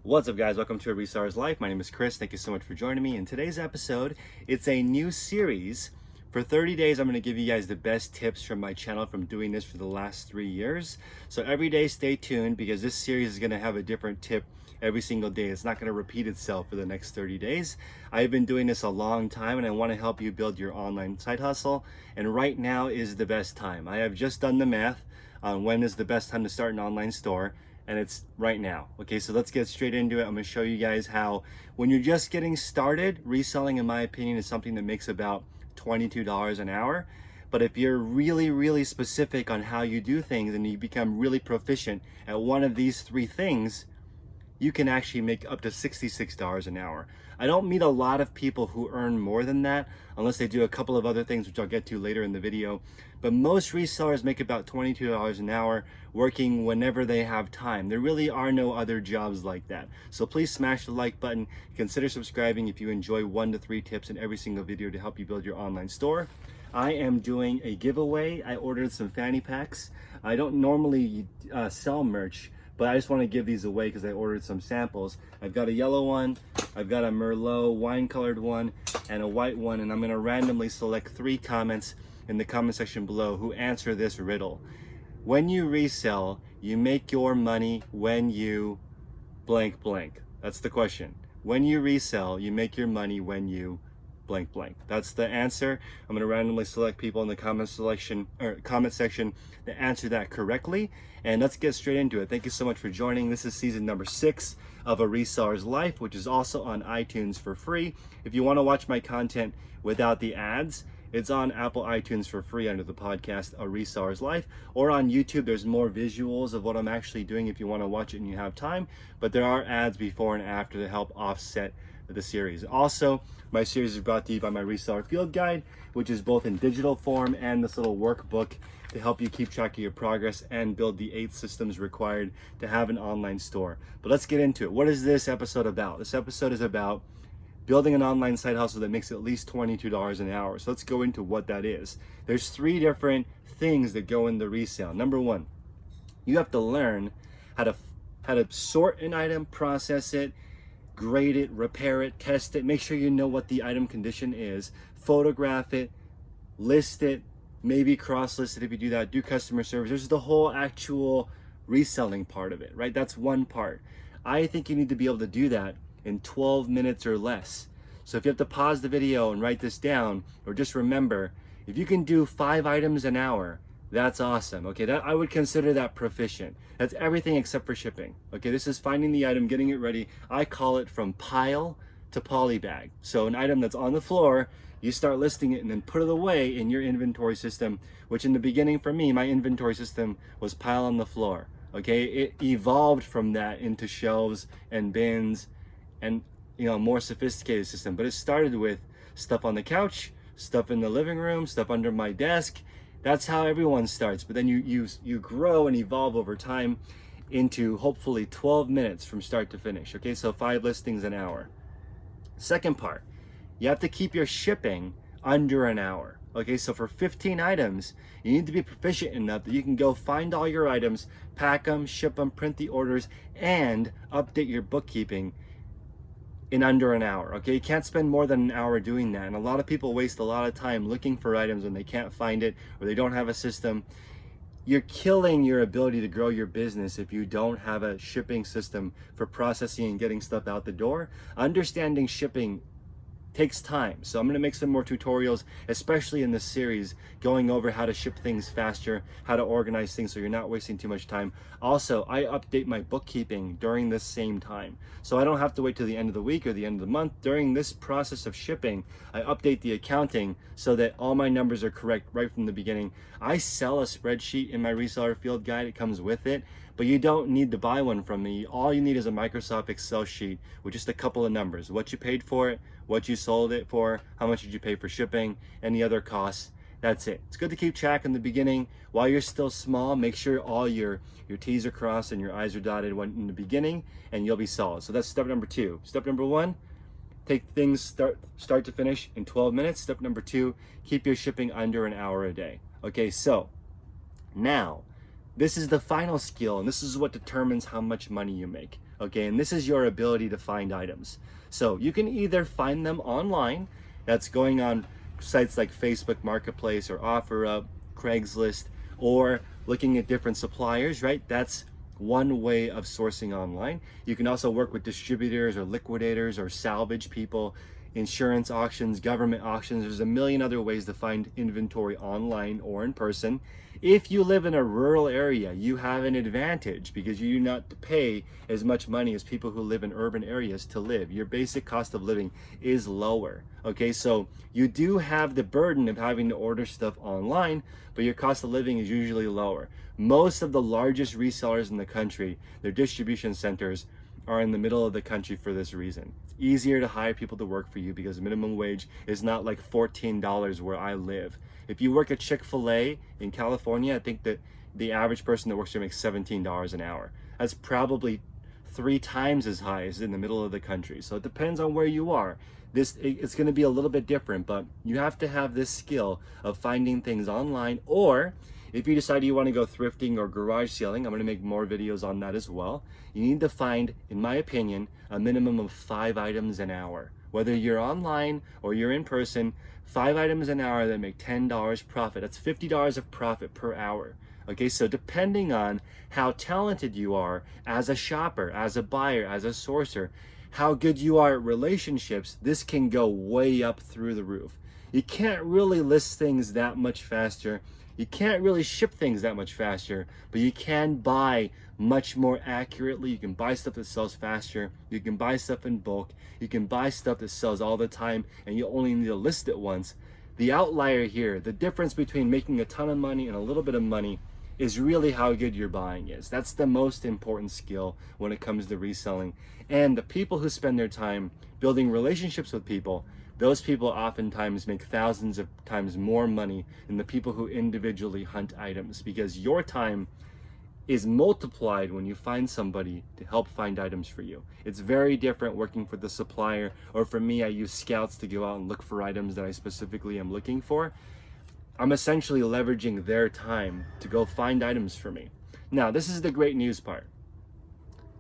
What's up, guys? Welcome to A Reseller's Life. My name is Chris. Thank you so much for joining me. In today's episode, it's a new series. For 30 days, I'm going to give you guys the best tips from my channel from doing this for the last 3 years. So every day, stay tuned because this series is going to have a different tip every single day. It's not going to repeat itself for the next 30 days. I've been doing this a long time and I want to help you build your online side hustle. And right now is the best time. I have just done the math on when is the best time to start an online store. And it's right now. Okay, so let's get straight into it. I'm gonna show you guys how, when you're just getting started, reselling, in my opinion, is something that makes about $22 an hour. But if you're really specific on how you do things and you become really proficient at one of these three things, you can actually make up to $66 an hour. I don't meet a lot of people who earn more than that unless they do a couple of other things, which I'll get to later in the video. But most resellers make about $22 an hour working whenever they have time. There really are no other jobs like that. So please smash the like button. Consider subscribing if you enjoy 1 to 3 tips in every single video to help you build your online store. I am doing a giveaway. I ordered some fanny packs. I don't normally sell merch, but I just want to give these away because I ordered some samples. I've got a yellow one, I've got a Merlot wine colored one, and a white one, and I'm going to randomly select 3 comments in the comment section below who answer this riddle. When you resell, you make your money when you blank blank. That's the question. When you resell, you make your money when you blank blank. That's the answer. I'm going to randomly select people in the comment section that answer that correctly, and let's get straight into it. Thank you so much for joining. This is season number 6 of A Reseller's Life, which is also on iTunes for free. If you want to watch my content without the ads, it's on Apple iTunes for free under the podcast A Reseller's Life, or on YouTube. There's more visuals of what I'm actually doing if you want to watch it and you have time, but there are ads before and after to help offset the series. Also, my series is brought to you by my Reseller Field Guide, which is both in digital form and this little workbook to help you keep track of your progress and build the 8 systems required to have an online store. But let's get into it. What is this episode about? This episode is about building an online side hustle that makes at least $22 an hour. So let's go into what that is. There's 3 different things that go into resale. Number 1, you have to learn how to sort an item, process it, grade it, repair it, test it, make sure you know what the item condition is, photograph it, list it, maybe cross-list it if you do that, do customer service. There's the whole actual reselling part of it, right? That's one part. I think you need to be able to do that in 12 minutes or less. So if you have to pause the video and write this down, or just remember, if you can do 5 items an hour, that's awesome. Okay, that I would consider that proficient. That's everything except for shipping. Okay, this is finding the item, getting it ready. I call it from pile to polybag. So an item that's on the floor, you start listing it and then put it away in your inventory system, which in the beginning for me, my inventory system was pile on the floor. Okay, it evolved from that into shelves and bins and more sophisticated system. But it started with stuff on the couch, stuff in the living room, stuff under my desk. That's how everyone starts. But then you grow and evolve over time into hopefully 12 minutes from start to finish. Okay, so 5 listings an hour. Second part, you have to keep your shipping under an hour. Okay, so for 15 items, you need to be proficient enough that you can go find all your items, pack them, ship them, print the orders, and update your bookkeeping in under an hour. Okay, you can't spend more than an hour doing that, and a lot of people waste a lot of time looking for items when they can't find it or they don't have a system. You're killing your ability to grow your business if you don't have a shipping system for processing and getting stuff out the door. Understanding shipping takes time, so I'm going to make some more tutorials, especially in this series, going over how to ship things faster, how to organize things so you're not wasting too much time. Also, I update my bookkeeping during this same time, so I don't have to wait till the end of the week or the end of the month. During this process of shipping, I update the accounting so that all my numbers are correct right from the beginning. I sell a spreadsheet in my Reseller Field Guide. It comes with it, but you don't need to buy one from me. All you need is a Microsoft Excel sheet with just a couple of numbers: what you paid for it, what you sold it for, how much did you pay for shipping, any other costs. That's it. It's good to keep track in the beginning. While you're still small, make sure all your T's are crossed and your I's are dotted in the beginning, and you'll be solid. So that's step number 2. Step number 1, take things start to finish in 12 minutes. Step number 2, keep your shipping under an hour a day. Okay, so now this is the final skill, and this is what determines how much money you make. Okay, and this is your ability to find items. So you can either find them online, that's going on sites like Facebook Marketplace or OfferUp, Craigslist, or looking at different suppliers, right? That's one way of sourcing online. You can also work with distributors or liquidators or salvage people, insurance auctions, government auctions. There's a million other ways to find inventory online or in person. If you live in a rural area, you have an advantage because you do not pay as much money as people who live in urban areas to live. Your basic cost of living is lower. Okay, so you do have the burden of having to order stuff online, but your cost of living is usually lower. Most of the largest resellers in the country, their distribution centers, are in the middle of the country for this reason. It's easier to hire people to work for you because minimum wage is not like $14 where I live. If you work at Chick-fil-A in California, I think that the average person that works there makes $17 an hour. That's probably 3 times as high as in the middle of the country. So it depends on where you are. It's going to be a little bit different, but you have to have this skill of finding things online, or if you decide you want to go thrifting or garage selling, I'm going to make more videos on that as well. You need to find, in my opinion, a minimum of 5 items an hour. Whether you're online or you're in person, 5 items an hour that make $10 profit. That's $50 of profit per hour. Okay, so depending on how talented you are as a shopper, as a buyer, as a sourcer, how good you are at relationships, this can go way up through the roof. You can't really list things that much faster. You can't really ship things that much faster, but you can buy much more accurately. You can buy stuff that sells faster. You can buy stuff in bulk. You can buy stuff that sells all the time, and you only need to list it once. The outlier here, the difference between making a ton of money and a little bit of money, is really how good your buying is. That's the most important skill when it comes to reselling. And the people who spend their time building relationships with people, those people oftentimes make thousands of times more money than the people who individually hunt items, because your time is multiplied when you find somebody to help find items for you. It's very different working for the supplier, or for me, I use scouts to go out and look for items that I specifically am looking for. I'm essentially leveraging their time to go find items for me. Now, this is the great news part.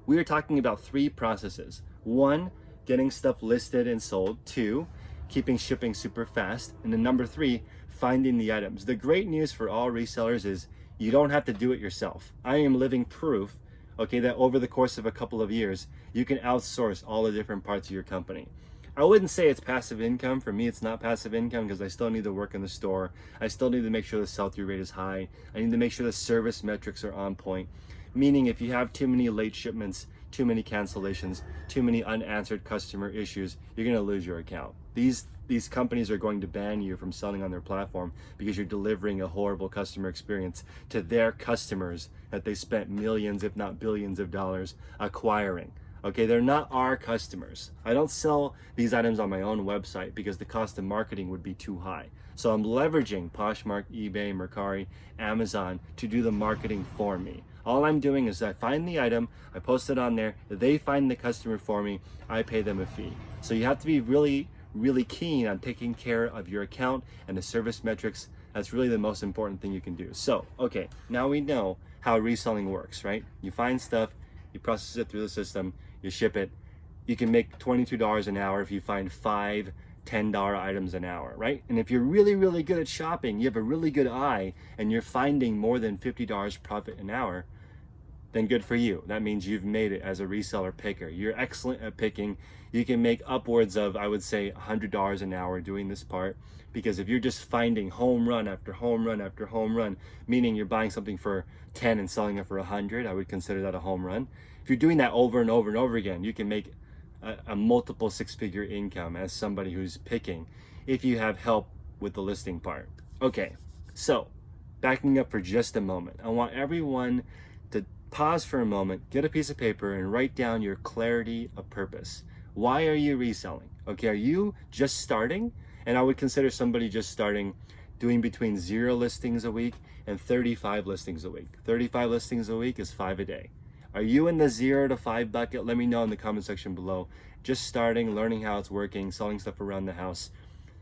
We are talking about 3 processes. 1, getting stuff listed and sold. 2, keeping shipping super fast. And then number 3, finding the items. The great news for all resellers is you don't have to do it yourself. I am living proof, okay, that over the course of a couple of years, you can outsource all the different parts of your company. I wouldn't say it's passive income. For me, it's not passive income because I still need to work in the store. I still need to make sure the sell-through rate is high. I need to make sure the service metrics are on point. Meaning if you have too many late shipments, too many cancellations, too many unanswered customer issues, you're going to lose your account. These companies are going to ban you from selling on their platform because you're delivering a horrible customer experience to their customers that they spent millions, if not billions of dollars acquiring. Okay, they're not our customers. I don't sell these items on my own website because the cost of marketing would be too high. So I'm leveraging Poshmark, eBay, Mercari, Amazon to do the marketing for me. All I'm doing is I find the item, I post it on there, they find the customer for me, I pay them a fee. So you have to be really keen on taking care of your account and the service metrics. That's really the most important thing you can do. So, okay, now we know how reselling works, right? You find stuff, you process it through the system, you ship it. You can make $22 an hour if you find 5 $10 items an hour, right? And if you're really good at shopping, you have a really good eye, and you're finding more than $50 profit an hour, then good for you. That means you've made it as a reseller picker. You're excellent at picking. You can make upwards of, I would say, $100 an hour doing this part, because if you're just finding home run after home run after home run, meaning you're buying something for 10 and selling it for 100, I would consider that a home run. If you're doing that over and over and over again, you can make a multiple 6-figure income as somebody who's picking, if you have help with the listing part. Okay, so backing up for just a moment, I want everyone to pause for a moment, get a piece of paper, and write down your clarity of purpose. Why are you reselling? Okay, are you just starting? And I would consider somebody just starting doing between 0 listings a week and 35 listings a week. 35 listings a week is 5 a day. Are you in the 0 to 5 bucket? Let me know in the comment section below. Just starting, learning how it's working, selling stuff around the house.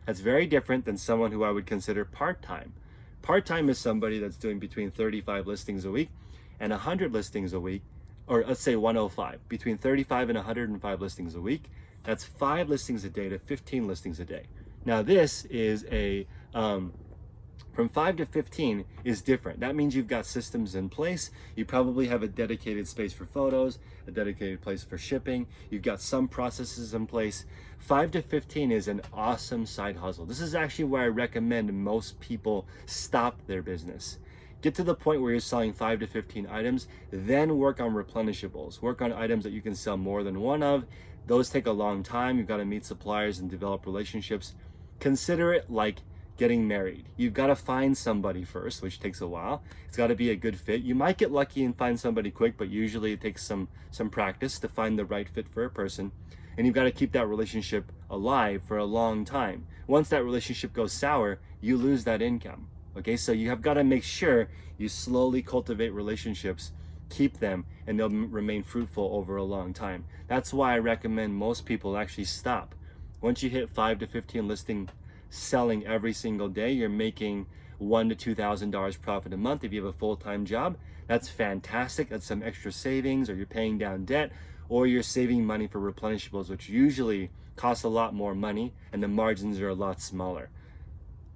That's very different than someone who I would consider part-time. Part-time is somebody that's doing between 35 listings a week and 100 listings a week or let's say 105, between 35 and 105 listings a week. That's 5 listings a day to 15 listings a day. Now this is from 5 to 15 is different. That means you've got systems in place. You probably have a dedicated space for photos, a dedicated place for shipping. You've got some processes in place. 5 to 15 is an awesome side hustle. This is actually where I recommend most people stop their business. Get to the point where you're selling 5 to 15 items, then work on replenishables. Work on items that you can sell more than one of. Those take a long time. You've got to meet suppliers and develop relationships. Consider it like getting married. You've got to find somebody first, which takes a while. It's got to be a good fit. You might get lucky and find somebody quick, but usually it takes some practice to find the right fit for a person. And you've got to keep that relationship alive for a long time. Once that relationship goes sour, you lose that income. Okay, so you have got to make sure you slowly cultivate relationships, keep them, and they'll remain fruitful over a long time. That's why I recommend most people actually stop. Once you hit 5 to 15 listing selling every single day, you're making $1,000 to $2,000 profit a month. If you have a full-time job, that's fantastic. That's some extra savings, or you're paying down debt, or you're saving money for replenishables, which usually cost a lot more money and the margins are a lot smaller.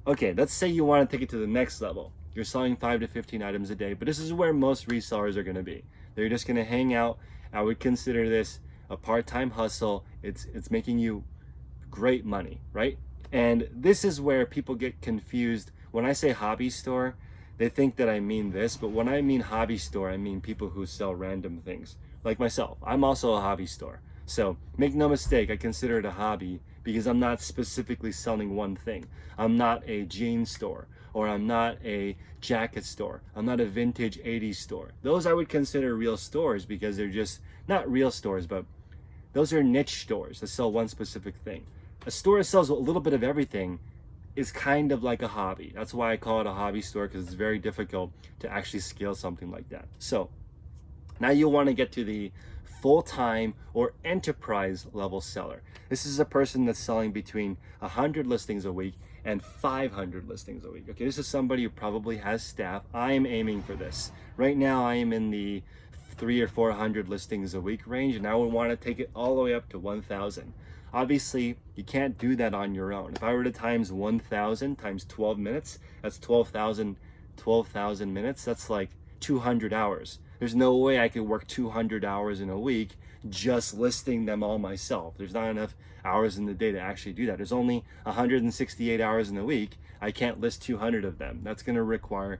Okay, let's say you want to take it to the next level. You're selling 5 to 15 items a day, but this is where most resellers are going to be. They're just going to hang out. I would consider this a part-time hustle. It's making you great money, right? And this is where people get confused. When I say hobby store, they think that I mean this, but when I mean hobby store, I mean people who sell random things. Like myself, I'm also a hobby store. So make no mistake, I consider it a hobby because I'm not specifically selling one thing. I'm not a jean store, or I'm not a jacket store. I'm not a vintage 80s store. Those I would consider real stores because they're just not real stores, but those are niche stores that sell one specific thing. A store that sells a little bit of everything is kind of like a hobby. That's why I call it a hobby store, because it's very difficult to actually scale something like that. So now you want to get to the full-time or enterprise level seller. This is a person that's selling between 100 listings a week and 500 listings a week. Okay, this is somebody who probably has staff. I am aiming for this. Right now I am in the 300 or 400 listings a week range, and I would want to take it all the way up to 1,000. Obviously, you can't do that on your own. If I were to times 1,000 times 12 minutes, that's 12,000 minutes. That's like 200 hours. There's no way I could work 200 hours in a week just listing them all myself. There's not enough hours in the day to actually do that. There's only 168 hours in a week. I can't list 200 of them. That's going to require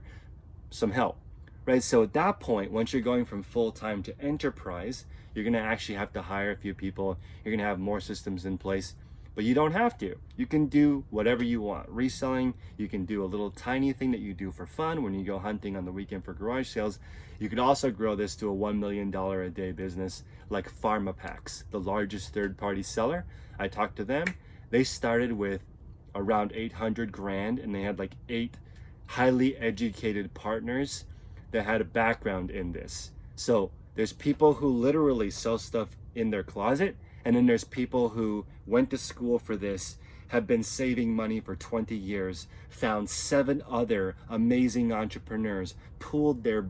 some help, right? So at that point, once you're going from full-time to enterprise, you're going to actually have to hire a few people. You're going to have more systems in place, but you don't have to. You can do whatever you want. Reselling, you can do a little tiny thing that you do for fun when you go hunting on the weekend for garage sales. You could also grow this to a $1 million a day business like PharmaPacks, the largest third-party seller. I talked to them. They started with around 800 grand, and they had like 8 highly educated partners that had a background in this. So there's people who literally sell stuff in their closet, and then there's people who went to school for this, have been saving money for 20 years, found 7 other amazing entrepreneurs, pooled their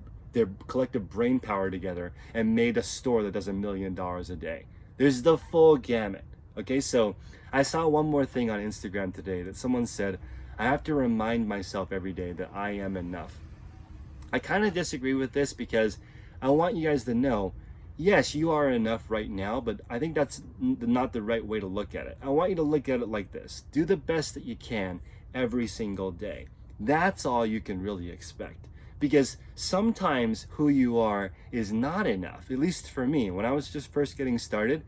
collective brain power together, and made a store that does $1 million a day. There's the full gamut. Okay, so I saw one more thing on Instagram today that someone said, I have to remind myself every day that I am enough. I kind of disagree with this because I want you guys to know, yes, you are enough right now, but I think that's not the right way to look at it. I want you to look at it like this. Do the best that you can every single day. That's all you can really expect. Because sometimes who you are is not enough. At least for me, when I was just first getting started,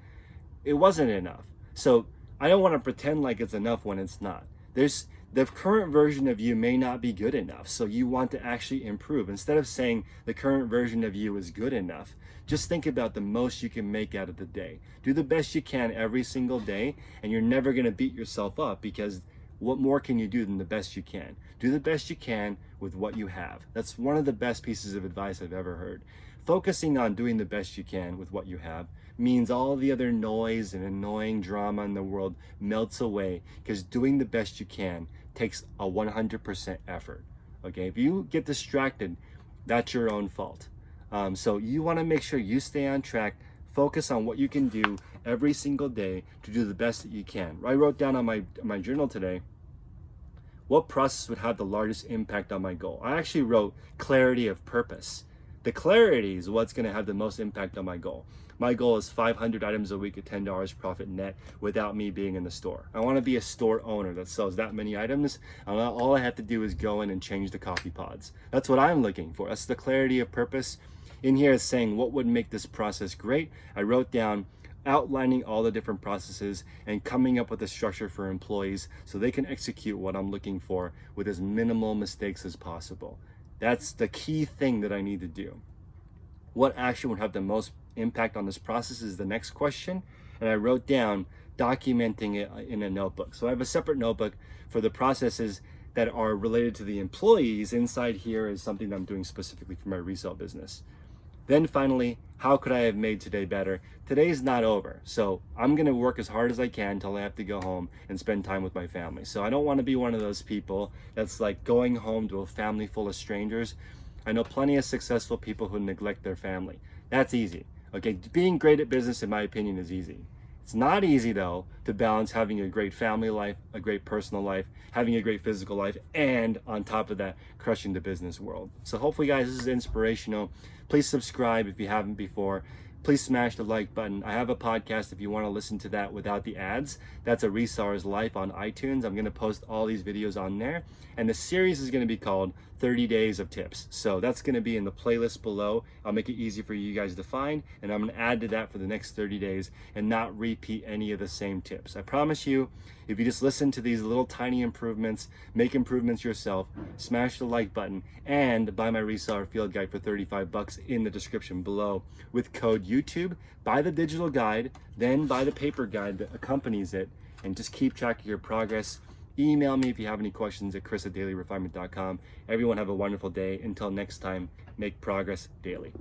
it wasn't enough. So I don't want to pretend like it's enough when it's not. The current version of you may not be good enough, so you want to actually improve. Instead of saying the current version of you is good enough, just think about the most you can make out of the day. Do the best you can every single day, and you're never going to beat yourself up, because what more can you do than the best you can? Do the best you can with what you have. That's one of the best pieces of advice I've ever heard. Focusing on doing the best you can with what you have means all the other noise and annoying drama in the world melts away, because doing the best you can takes a 100% effort. Okay, if you get distracted, that's your own fault. So you want to make sure you stay on track, focus on what you can do every single day to do the best that you can. I wrote down on my journal today, what process would have the largest impact on my goal? I actually wrote clarity of purpose. The clarity is what's going to have the most impact on my goal. My goal is 500 items a week at $10 profit net without me being in the store. I want to be a store owner that sells that many items. And all I have to do is go in and change the coffee pods. That's what I'm looking for. That's the clarity of purpose. In here is saying what would make this process great. I wrote down outlining all the different processes and coming up with a structure for employees so they can execute what I'm looking for with as minimal mistakes as possible. That's the key thing that I need to do. What action would have the most impact on this process is the next question. And I wrote down documenting it in a notebook. So I have a separate notebook for the processes that are related to the employees. Inside here is something that I'm doing specifically for my resale business. Then finally, how could I have made today better? Today's not over. So I'm gonna work as hard as I can until I have to go home and spend time with my family. So I don't wanna be one of those people that's like going home to a family full of strangers. I know plenty of successful people who neglect their family. That's easy. Okay, being great at business, in my opinion, is easy. It's not easy though to balance having a great family life, a great personal life, having a great physical life, and on top of that, crushing the business world. So hopefully guys, this is inspirational. Please subscribe if you haven't before. Please smash the like button. I have a podcast if you want to listen to that without the ads. That's a Reseller's Life on iTunes. I'm going to post all these videos on there. And the series is going to be called 30 Days of Tips. So that's going to be in the playlist below. I'll make it easy for you guys to find. And I'm going to add to that for the next 30 days and not repeat any of the same tips. I promise you, if you just listen to these little tiny improvements, make improvements yourself, smash the like button, and buy my reseller field guide for $35 in the description below with code YouTube. Buy the digital guide, then buy the paper guide that accompanies it, and just keep track of your progress. Email me if you have any questions at chris@dailyrefinement.com. Everyone have a wonderful day. Until next time, make progress daily.